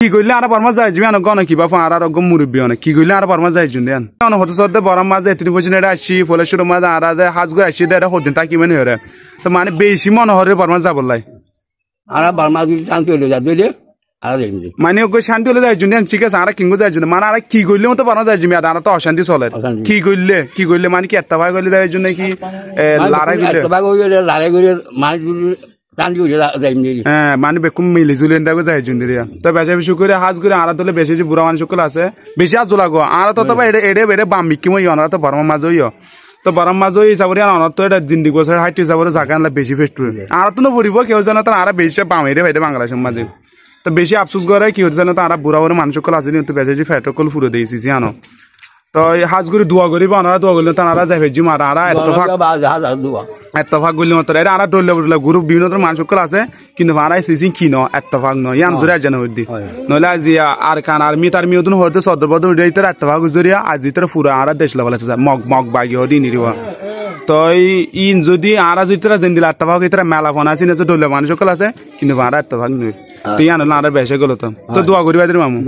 কি কইলে আর পারমা যাই যাবি আনো গণ কিবা ফার আর গম মুরব্বি অনেক কি কইলে আর পারমা যাই জুন দেন অন হতো সদ্দে বরম মাঝে 30% এটা আসি ফলে শুরু মাঝে আর হাজ গো আসি দেড় হদিন তাকি মানে হরে তো মানে বেশি মনে হরে পারমা যাবলাই আর বারমা শান্তি হলে যা দিলে আর যাইনি মানে ওকে শান্তি হলে যাই জুন দেন ঠিক আছে আর কিঙ্গো যাই জুন মানে আর কি কইলে মতো পারমা যাই যাবি আর তো অশান্তি চলে কি কইলে মানে কি একটা ভাই কইলে যাই জুন কি লড়াই কইলে একটা ভাই কইলে লড়াই করে মাছ শান্তি হলে যাইনি হ্যাঁ মানে বেকুম মিলি জুলি এন্ডাগো যাই জুন দিয়া তো বেশি বেশি করে হাজ করে আর তোলে বেশি যে বুড়া মানুষ সকল আছে বেশি হাজ লাগো আর তো এড়ে এড়ে বেড়ে বাম বিকি মই অনারা তো বরম মাঝ হইও তো বরম মাঝ হই হিসাবে অনার তো এটা জিন্দি গোছার হাইট হিসাবে জায়গা আনলে বেশি ফেস্ট আর তো পড়িব কেউ জানো তো আর বেশি বাম এড়ে বাইরে বাংলাদেশের মাঝে তো বেশি আফসোস করে কি হচ্ছে জানো তো আর বুড়া বুড়া মানুষ সকল আছে কিন্তু বেশি ফেটকল ফুরে দিয়েছি আনো তো হাজ করে দোয়া করিব অনারা দোয়া করলে তারা যাই ভেজি মারা আর এত্তফাক গলি মতো এটা আর ডলে বলে গ্রুপ বিভিন্ন ধরনের মানুষ সকল আছে কিন্তু ভাড়াই সিসিং কি ন এত্তফাক ন ইয়ান জোরে আজ জানা হইদি নইলে আজি আর কান আর মি তার মিউদন হতে সদরবদ উড়ে ইতার এত্তফাক জরিয়া আজ ইতার ফুরা আর দেশ লেভেল আছে মগ মগ বাগি হদি নিরিব তো ইন যদি আর আজ ইতার যেন দিলা এত্তফাক ইতার মেলা ফোন আছে না যে ডলে মানুষ সকল আছে কিন্তু ভাড়া এত্তফাক নই তো ইয়ান আর বেশে গেল তো দোয়া করিবা দির মামু